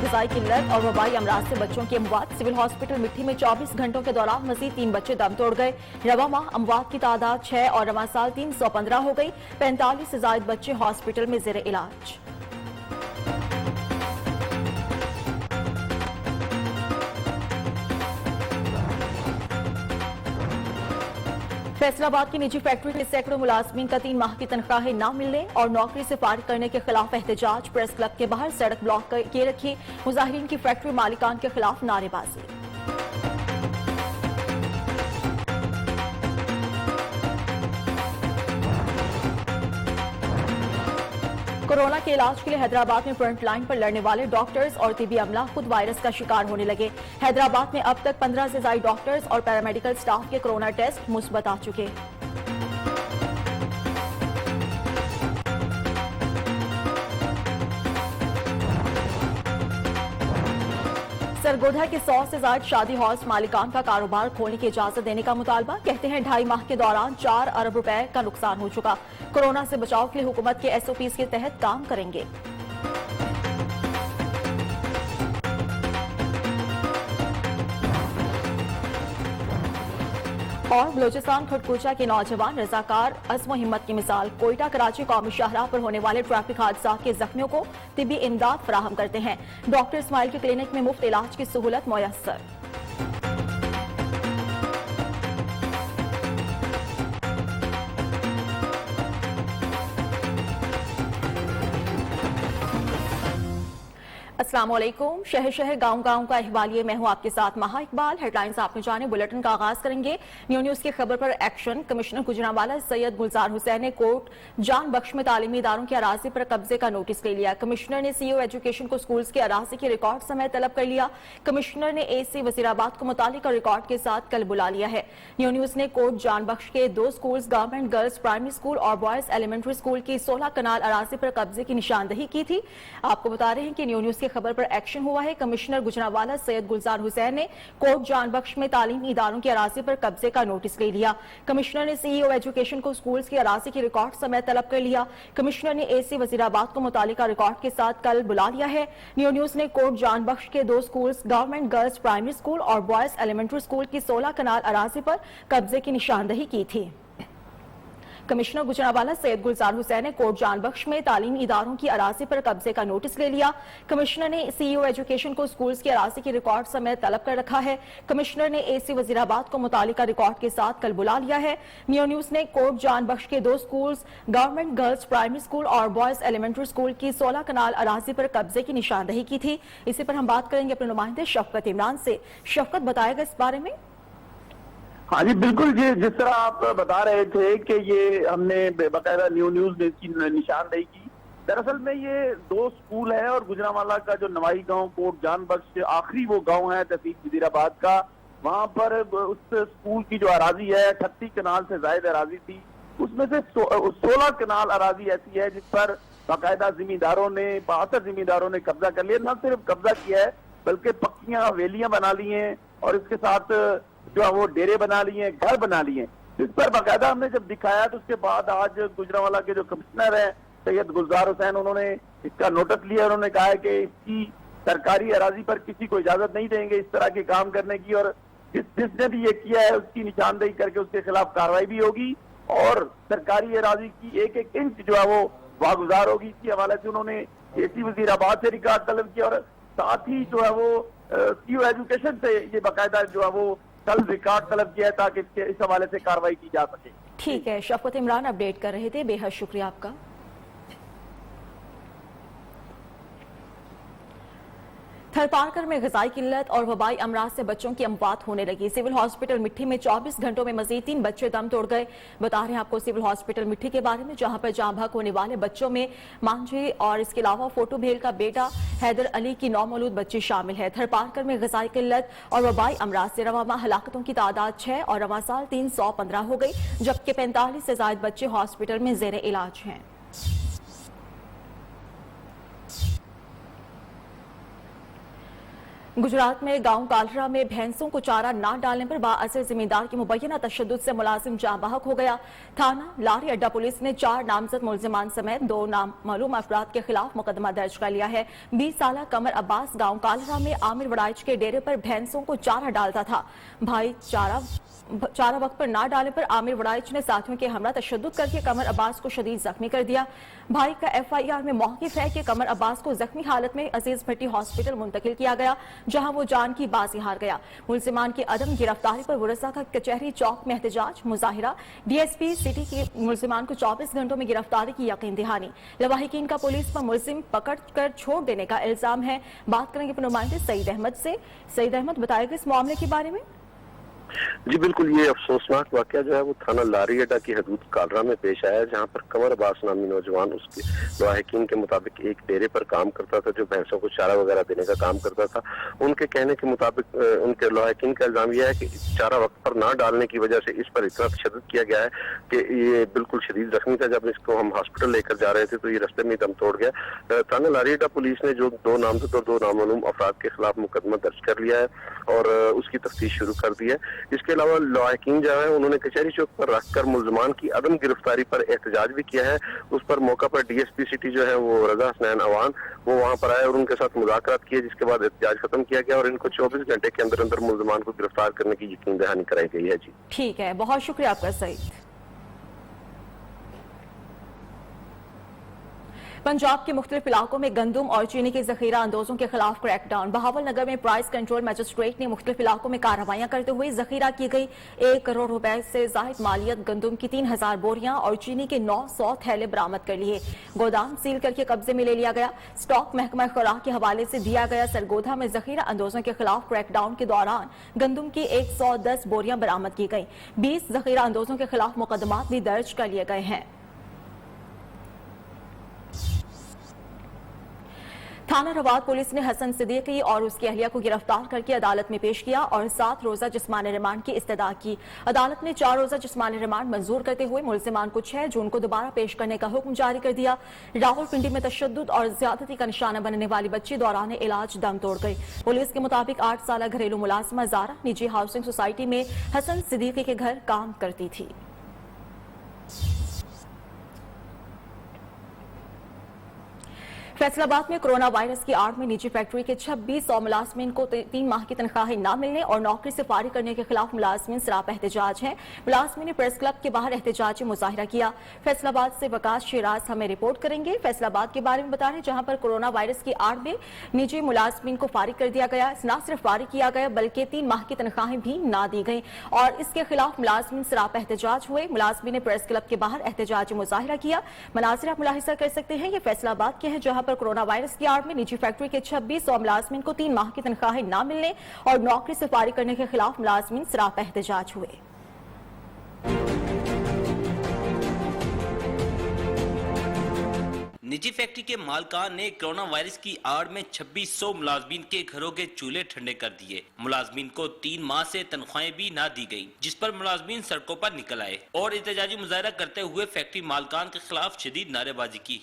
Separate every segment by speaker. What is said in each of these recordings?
Speaker 1: غذائی قلت اور وبائی امراض سے بچوں کی اموات۔ سول ہاسپٹل مٹھی میں 24 گھنٹوں کے دوران مزید 3 بچے دم توڑ گئے۔ رواں ماہ اموات کی تعداد 6 اور رواں سال 315 ہو گئی۔ 45 سے زائد بچے ہاسپٹل میں زیر علاج۔ فیصل آباد کی نجی فیکٹری کے سینکڑوں ملازمین کا 3 ماہ کی تنخواہیں نہ ملنے اور نوکری سے فارغ کرنے کے خلاف احتجاج۔ پریس کلب کے باہر سڑک بلاک کیے رکھی، مظاہرین کی فیکٹری مالکان کے خلاف نعرے بازی۔ کورونا کے علاج کے لیے حیدرآباد میں فرنٹ لائن پر لڑنے والے ڈاکٹرز اور طبی عملہ خود وائرس کا شکار ہونے لگے۔ حیدرآباد میں اب تک 15 سے زائد ڈاکٹرز اور پیرامیڈیکل سٹاف کے کورونا ٹیسٹ مثبت آ چکے۔ سرگودھا کے 100 سے زائد شادی ہالز مالکان کا کاروبار کھولنے کی اجازت دینے کا مطالبہ۔ کہتے ہیں 2.5 ماہ کے دوران 4 ارب روپے کا نقصان ہو چکا۔ کورونا سے بچاؤ کے لیے حکومت کے SOPs کے تحت کام کریں گے۔ اور بلوچستان کھٹکوچا کے نوجوان رضاکار عزم و ہمت کی مثال۔ کوئٹہ کراچی قومی شاہراہ پر ہونے والے ٹریفک حادثات کے زخمیوں کو طبی امداد فراہم کرتے ہیں۔ ڈاکٹر اسماعیل کی کلینک میں مفت علاج کی سہولت میسر۔ السلام علیکم۔ شہر شہر گاؤں گاؤں کا احوال یہ، میں ہوں آپ کے ساتھ مہا اقبال۔ ہیڈ لائنز آپ نے جانے، بلیٹن کا آغاز کریں گے۔ نیوز کی خبر پر ایکشن۔ کمشنر گجرانوالہ سید گلزار حسین نے کوٹ جان بخش میں تعلیمی اداروں کے اراضی پر قبضے کا نوٹس لے لیا۔ کمشنر نے CO ایجوکیشن کو سکولز کے اراضی کی ریکارڈ سمیت طلب کر لیا۔ کمشنر نے AC وزیر آباد کو متعلقہ ریکارڈ کے ساتھ کل بلا لیا ہے۔ نیوز نے کوٹ جان بخش کے 2 schools, government girls primary school اور بوائز ایلیمنٹری سکول کی 16 کنال اراضی پر قبضے کی نشاندہی کی تھی۔ آپ کو بتا رہے ہیں کہ نیوز کی خبر پر ایکشن ہوا ہے۔ کمشنر گجرانوالہ سید گلزار حسین نے کوٹ جان بخش میں تعلیمی اداروں کی اراضی پر قبضے کا نوٹس لے لیا۔ کمشنر نے CEO ایجوکیشن کو سکولز کی اراضی کی ریکارڈ سمیت طلب کر لیا۔ کمشنر نے AC وزیر آباد کو متعلقہ ریکارڈ کے ساتھ کل بلا لیا ہے۔ نیوز نے کوٹ جان بخش کے 2 schools, government girls primary school اور بوائز ایلیمنٹری سکول کی 16 کنال اراضی پر قبضے کی نشاندہی کی تھی۔ کمشنر گجرانوالہ سید گلزار حسین نے کوٹ جان بخش میں تعلیمی اداروں کی اراضی پر قبضے کا نوٹس لے لیا۔ کمشنر نے CEO ایجوکیشن کو سکولز کی اراضی کی ریکارڈ سمیت طلب کر رکھا ہے۔ کمشنر نے AC وزیر آباد کو متعلقہ ریکارڈ کے ساتھ کل بلا لیا ہے۔ نیوز نے کوٹ جان بخش کے 2 schools, government girls primary school اور بوائز ایلیمنٹری سکول کی 16 کنال اراضی پر قبضے کی نشاندہی کی تھی۔ اسی پر ہم بات کریں گے اپنے نمائندے شفقت عمران سے۔ شفقت، بتائے گا اس بارے میں؟
Speaker 2: ہاں جی بالکل جی، جس طرح آپ بتا رہے تھے کہ یہ ہم نے باقاعدہ نیوز نے اس کی نشاندہی کی۔ دراصل میں یہ 2 سکول ہے اور گجرانوالہ کا جو نوائی گاؤں کوٹ جان بخش آخری وہ گاؤں ہے تحصیل وزیر آباد کا، وہاں پر اس سکول کی جو اراضی ہے 38 کنال سے زائد اراضی تھی۔ اس میں سے 16 کنال اراضی ایسی ہے جس پر باقاعدہ زمینداروں نے 72 زمینداروں نے قبضہ کر لیا۔ نہ صرف قبضہ کیا ہے بلکہ پکیاں حویلیاں بنا لی ہیں اور اس کے ساتھ جو وہ ڈیرے بنا لیے ہیں، گھر بنا لیے ہیں۔ اس پر باقاعدہ ہم نے جب دکھایا تو اس کے بعد آج گجرانوالہ کے جو کمشنر ہیں سید گلزار حسین، انہوں نے اس کا نوٹس لیا۔ انہوں نے کہا ہے کہ اس کی سرکاری اراضی پر کسی کو اجازت نہیں دیں گے اس طرح کے کام کرنے کی، اور جس نے بھی یہ کیا ہے اس کی نشاندہی کر کے اس کے خلاف کارروائی بھی ہوگی اور سرکاری اراضی کی ایک ایک انچ جو ہے وہ واگزار ہوگی۔ اس کے حوالے سے انہوں نے AC وزیر آباد سے ریکارڈ طلب کیا اور ساتھ ہی جو ہے وہ CO ایجوکیشن سے یہ باقاعدہ جو ہے وہ کل ریکارڈ طلب کیا ہے تاکہ اس حوالے سے کارروائی کی جا سکے۔
Speaker 1: ٹھیک ہے، شفقت عمران اپڈیٹ کر رہے تھے، بے حد شکریہ آپ کا۔ تھر پارکر میں غذائی قلت اور وبائی امراض سے بچوں کی اموات ہونے لگی۔ سول ہاسپٹل مٹھی میں 24 گھنٹوں میں مزید 3 بچے دم توڑ گئے۔ بتا رہے ہیں آپ کو سول ہاسپٹل مٹھی کے بارے میں، جہاں پر جاں بحق ہونے والے بچوں میں مانجھی اور اس کے علاوہ فوٹو بھیل کا بیٹا حیدر علی کی 9 مولود بچی شامل ہے۔ تھر پارکر میں غذائی قلت اور وبائی امراض سے رواں ماہ ہلاکتوں کی تعداد 6 اور رواں سال 315 ہو گئی، جبکہ 45 سے زائد بچے ہاسپٹل میں زیر علاج ہیں۔ गुजरात में गांव कालरा में भैंसों को चारा न डालने पर बाअसर जमींदार की मुबैना तशद्दुद से मुलाजिम जाँ बहक हो गया। थाना लारी अड्डा पुलिस ने 4 नामजद मुलजिमान समेत 2 नामालूम अफराद के खिलाफ मुकदमा दर्ज कर लिया है। 20 साल कमर अब्बास गांव कालरा में आमिर वड़ाइच के डेरे पर भैंसों को चारा डालता था। भाई चारा वक्त पर ना डालने पर आमिर वड़ाइच ने साथियों के हमरा तशद्दुद करके कमर अब्बास को शदीद जख्मी कर दिया। भाई का FIR में मौक़िफ़ है कि कमर अब्बास को जख्मी हालत में अजीज भट्टी हॉस्पिटल मुंतकिल किया गया, जहां वो जान की बाजी हार गया। मुलजिमान की अदम गिरफ्तारी पर वरसा का कचहरी चौक में एहतजाज मुजाहिरा। DSP सिटी की मुलजिमान को 24 घंटों में गिरफ्तारी की यकीन दहानी। लवाहिकीन का पुलिस पर मुलजिम पकड़ कर छोड़ देने का इल्जाम है। बात करेंगे अपने नुमाइंदे सईद अहमद से। सईद अहमद, बताएगा इस मामले के बारे में।
Speaker 3: जी बिल्कुल, ये अफसोसनाक वाकया जो है वो थाना लारी अड्डा की हदूद कालरा में पेश आया, जहां पर कमर अब्बास नामी नौजवान उसके लवाहिकीन के मुताबिक एक डेरे पर काम करता था जो भैंसों को चारा वगैरह देने का काम करता था। उनके कहने के मुताबिक उनके लवाहिकीन का इल्जाम यह है कि चारा वक्त पर ना डालने की वजह से इस पर इतना तशद्दुद किया गया है कि ये बिल्कुल शदीद जख्मी था। जब इसको हम हॉस्पिटल लेकर जा रहे थे तो ये रस्ते में दम तोड़ गया। थाना लारी अड्डा पुलिस ने जो 2 नामजद और 2 नामालूम अफराद के खिलाफ मुकदमा दर्ज कर लिया है और उसकी तफ्तीश शुरू कर दी है। इसके अलावा लवाहिकीन जो है उन्होंने कचहरी चौक पर रखकर मुलजमान की अदम गिरफ्तारी पर एहतजाज भी किया है। उस पर मौका पर DSP सिटी जो है वो रजा हसनैन अवान वो वहां पर आए और उनके साथ मुज़ाकरात किए, जिसके बाद एहतजाज खत्म किया गया और इनको 24 घंटे के अंदर अंदर मुलजमान को गिरफ्तार करने की यकीन दहानी कराई गई है। जी
Speaker 1: ठीक है, बहुत शुक्रिया आपका सईद। पंजाब के मुख्तलिफ इलाकों में गंदम और चीनी के जखीरा अंदोजों के खिलाफ क्रैकडाउन। बहावल नगर में प्राइस कंट्रोल मजिस्ट्रेट ने मुख्तलिफ इलाकों में कार्रवाइयां करते हुए जखीरा की गई 1 करोड़ रुपए से जायद मालियत गंदम की 3000 बोरियां और चीनी के 900 थैले बरामद कर लिए। गोदाम सील करके कब्जे में ले लिया गया। स्टॉक महकमा खुराक के हवाले से दिया गया सरगोधा में जखीरा अंदोजों के खिलाफ क्रैकडाउन के दौरान गंदम की 110 बोरियां बरामद की गई। 20 जखीरा अंदोजों के खिलाफ मुकदमा भी दर्ज कर लिए गए हैं। थाना रवाद पुलिस ने हसन सिद्दीकी और उसकी अहलिया को गिरफ्तार करके अदालत में पेश किया और 7 रोजा जिस्मानी रिमांड की इस्तदा की। अदालत ने 4 रोजा जिस्मानी रिमांड मंजूर करते हुए मुलजिमान को 6 जून को दोबारा पेश करने का हुक्म जारी कर दिया। रावलपिंडी में तशद्दुद और ज्यादती का निशाना बनने वाली बच्ची दौरान इलाज दम तोड़ गई। पुलिस के मुताबिक 8 साल घरेलू मुलाजिमा ज़ारा निजी हाउसिंग सोसाइटी में हसन सिद्दीकी के घर काम करती थी। फैसलाबाद में कोरोना वायरस की आड़ में निजी फैक्ट्री के 2600 मुलाजमीन को 3 माह की तनख्वाहें न मिलने और नौकरी से फारिग करने के खिलाफ मुलाजमीन सरापा एहतजाज हैं। मुलाजमीन ने प्रेस क्लब के बाहर एहतजाजी मुजाहिरा किया। फैसलाबाद से वकास शिराज हमें रिपोर्ट करेंगे। फैसलाबाद के बारे में बता रहे, जहां पर कोरोना वायरस की आड़ में निजी मुलाजमीन को फारिग कर दिया गया। न सिर्फ फारिग किया गया बल्कि 3 माह की तनख्वाहें भी न दी गई और इसके खिलाफ मुलाजमीन सरापा एहतजाज हुए। मुलाजमीन ने प्रेस क्लब के बाहर एहतजाजी मुजाहिरा किया। मनाजिर आप मुलाहिजा कर सकते हैं, ये फैसलाबाद के हैं, जहां पर कोरोना वायरस की आड़ में निजी फैक्ट्री के 2600 मुलाजमीन को 3 माह की तनख्वाहें न मिलने और नौकरी से फारिग करने के खिलाफ मुलाजमीन सरापा एहतजाज हुए।
Speaker 4: निजी फैक्ट्री के मालकान ने कोरोना वायरस की आड़ में 2600 मुलाजमीन के घरों के चूल्हे ठंडे कर दिए। मुलाजमीन को 3 माह से तनख्वाहें भी ना दी गई, जिस पर मुलाजमीन सड़कों पर निकल आए और एहतजाजी मुजाहिरा करते हुए फैक्ट्री मालकान के खिलाफ शदीद नारेबाजी की।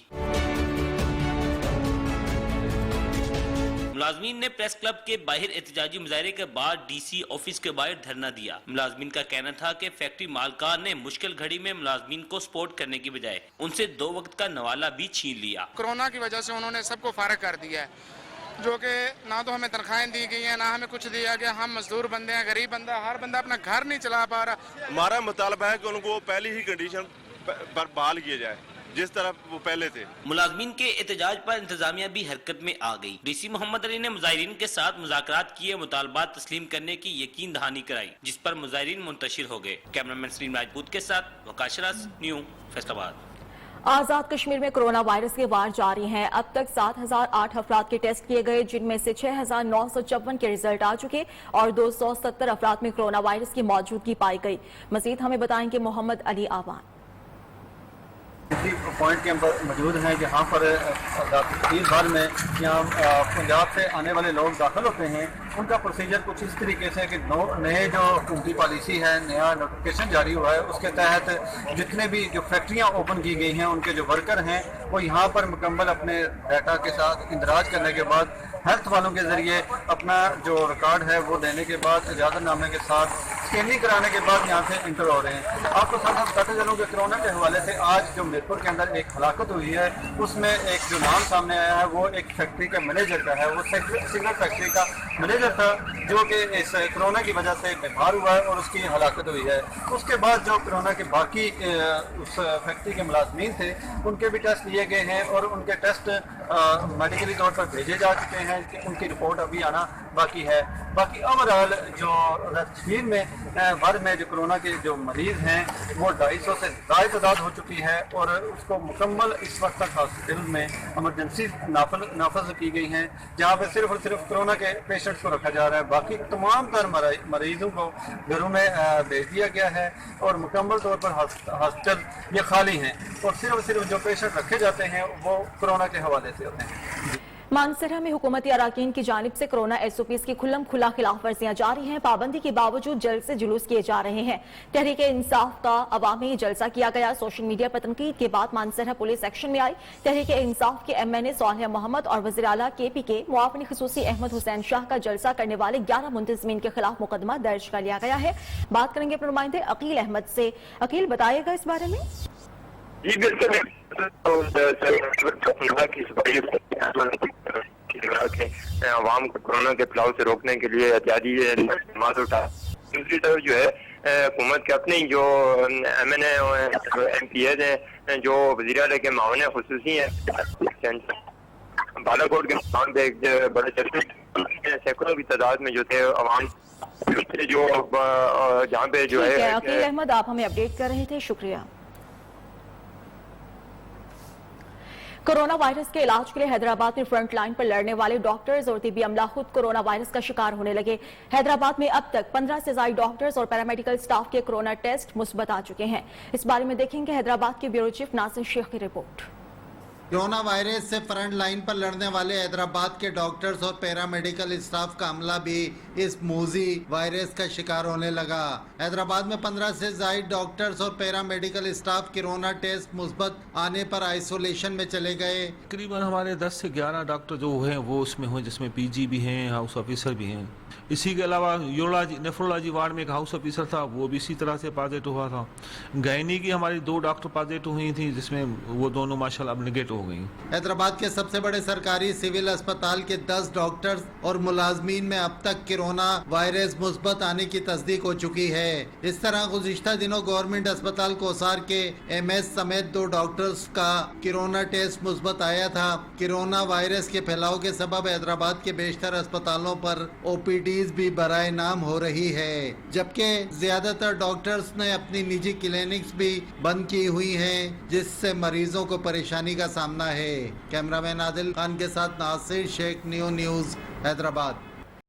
Speaker 4: मुलाजमीन ने प्रेस क्लब के बाहर एहतजाजी मुजाहरे के बाद DC ऑफिस के बाहर धरना दिया। मुलाजमीन का कहना था कि फैक्ट्री मालकान ने मुश्किल घड़ी में मुलाजमीन को सपोर्ट करने की बजाय उनसे 2 वक्त का नवाला भी छीन लिया।
Speaker 5: कोरोना की वजह से उन्होंने सबको फारिग कर दिया है, जो कि ना तो हमें तनख्वाहें दी गई हैं, ना हमें कुछ दिया गया। हम मजदूर बंदे हैं, गरीब बंदा, हर बंदा अपना घर नहीं चला पा रहा।
Speaker 6: हमारा मुतालबा है कि उनको पहली ही कंडीशन पर बहाल किया जाए जिस तरह वो पहले थे।
Speaker 4: मुलाजमीन के एहतजाज पर इंतजामिया भी हरकत में आ गई। DC मोहम्मद अली ने मुजाहिरीन के साथ मुज़ाकरात किए, मुतालबात तस्लीम करने की यकीन दहानी कराई, जिस पर मुजाहिरीन मुंतशिर हो गए। कैमरामैन सलीम राजपूत के साथ वकास शिराज, न्यू फैसलाबाद।
Speaker 1: आजाद कश्मीर में कोरोना वायरस के वार जारी हैं। अब तक 7008 अफराद के टेस्ट किए गए, जिनमें से 6954 के रिजल्ट आ चुके और 270 अफराद में कोरोना वायरस की मौजूदगी पाई गई। मजीद हमें बताएंगे मोहम्मद अली आवान।
Speaker 7: इसी पॉइंट के अंदर मौजूद हैं जहाँ पर तीन भर में यहाँ पंजाब से आने वाले लोग दाखिल होते हैं। उनका प्रोसीजर कुछ इस तरीके से कि नए जो हुकूमती पॉलिसी है, नया नोटिफिकेशन जारी हुआ है, उसके तहत जितने भी जो फैक्ट्रियाँ ओपन की गई हैं उनके जो वर्कर हैं वो यहाँ पर मुकम्मल अपने डाटा के साथ इंदराज करने के बाद हेल्थ वालों के जरिए अपना जो रिकॉर्ड है वो देने के बाद इजाजत नामे के साथ स्कैनिंग कराने के बाद यहाँ से इंटर हो रहे हैं। आपको साथ साथ बताते चलूँ कि कोरोना के हवाले से आज जो मीरपुर के अंदर एक हलाकत हुई है, उसमें एक जो नाम सामने आया है वो एक फैक्ट्री के मैनेजर का है। वो सिगरेट फैक्ट्री का मैनेजर था जो कि इस कोरोना की वजह से बीमार हुआ है और उसकी हलाकत हुई है। उसके बाद जो कोरोना के बाकी उस फैक्ट्री के मुलाजमीन थे उनके भी टेस्ट लिए गए हैं और उनके टेस्ट मेडिकली तौर पर भेजे जा चुके हैं कि उनकी रिपोर्ट अभी आना बाकी है। बाकी ओवरऑल जो कश्मीर में भर में जो कोरोना के जो मरीज हैं वो 250 से ज़्यादा तादाद हो चुकी है और उसको मुकम्मल इस वक्त तक हॉस्पिटल में इमरजेंसी नाफज की गई हैं, जहाँ पे सिर्फ और सिर्फ कोरोना के पेशेंट्स को रखा जा रहा है। बाकी तमाम तर मरीजों को घरों में भेज दिया गया है और मुकम्मल तौर पर हॉस्पिटल ये खाली हैं और सिर्फ जो पेशेंट रखे जाते हैं वो कोरोना के हवाले से होते हैं।
Speaker 1: मानसरा में हुकूमती अराकीन की जानिब से कोरोना SOPs की खुल्लम खुला खिलाफ वर्जियां जारी हैं। पाबंदी के बावजूद जल्द से जुलूस किए जा रहे हैं। तहरीक इंसाफ का अवामी जलसा किया गया। सोशल मीडिया पर तनकीद के बाद मानसरा पुलिस एक्शन में आई। तहरीक इंसाफ के MNA सालिह मोहम्मद और वज़ीर आला KP के मुआविन खुसूसी अहमद हुसैन शाह का जलसा करने वाले 11 मुंतज़मीन के खिलाफ मुकदमा दर्ज कर लिया गया है। बात करेंगे अपने नुमाइंदे अकील अहमद से। अकील, बताइएगा इस बारे में।
Speaker 3: जी बिल्कुल, आवाम को कोरोना के फैलाव से रोकने के लिए एहतियाती इक़दाम उठा। दूसरी तरफ जो है हुकूमत के अपने जो MNA और MPs हैं जो वज़ीर आला के मुआविन खुसूसी हैं, बालाकोट के मकान पे एक बड़े सैकड़ों की तादाद में जो थे अवाम जो जहाँ पे जो है।
Speaker 1: अकील अहमद, आप हमें अपडेट कर रहे थे, शुक्रिया। कोरोना वायरस के इलाज के लिए हैदराबाद में फ्रंट लाइन पर लड़ने वाले डॉक्टर्स और तिब्बी अमला खुद कोरोना वायरस का शिकार होने लगे। हैदराबाद में अब तक 15 से ज्यादा डॉक्टर्स और पैरामेडिकल स्टाफ के कोरोना टेस्ट मुस्बत आ चुके हैं। इस बारे में देखेंगे हैदराबाद के ब्यूरो चीफ नासिर शेख की रिपोर्ट।
Speaker 8: कोरोना वायरस से फ्रंट लाइन पर लड़ने वाले हैदराबाद के डॉक्टर्स और पैरामेडिकल स्टाफ का अमला भी इस मोजी वायरस का शिकार होने लगा। हैदराबाद में 15 से ज्यादा डॉक्टर्स और पैरामेडिकल स्टाफ कोरोना टेस्ट मुस्बत आने पर आइसोलेशन में चले गए।
Speaker 9: तकरीबन हमारे 10 से 11 डॉक्टर जो हैं वो उसमें हुए, जिसमें PG भी हैं, हाउस ऑफिसर भी हैं। इसी के अलावा यूरोलॉजी नेफ्रोलॉजी वार्ड में एक हाउस ऑफिसर था, वो भी इसी तरह से पॉजिटिव हुआ था। गायनी की हमारी 2 डॉक्टर पॉजिटिव हुई थी, जिसमें वो दोनों माशाल्लाह अब नेगेटिव हो गई।
Speaker 8: हैदराबाद के सबसे बड़े सरकारी सिविल अस्पताल के 10 डॉक्टर्स और मुलाजमीन में अब तक कोरोना वायरस मुस्बत आने की तस्दीक हो चुकी है। इस तरह गुज़िश्ता दिनों गवर्नमेंट अस्पताल कोसार के MS समेत 2 डॉक्टर्स का कोरोना टेस्ट मुस्बत आया था। कोरोना वायरस के फैलाव के सबब हैदराबाद के बेशतर अस्पतालों पर OPDs भी बराए नाम हो रही है, जबकि ज्यादातर डॉक्टर्स ने अपनी निजी क्लिनिक्स भी बंद की हुई हैं, जिससे मरीजों को परेशानी का सामना है। कैमरामैन आदिल खान के साथ नासिर शेख, न्यूज़ हैदराबाद।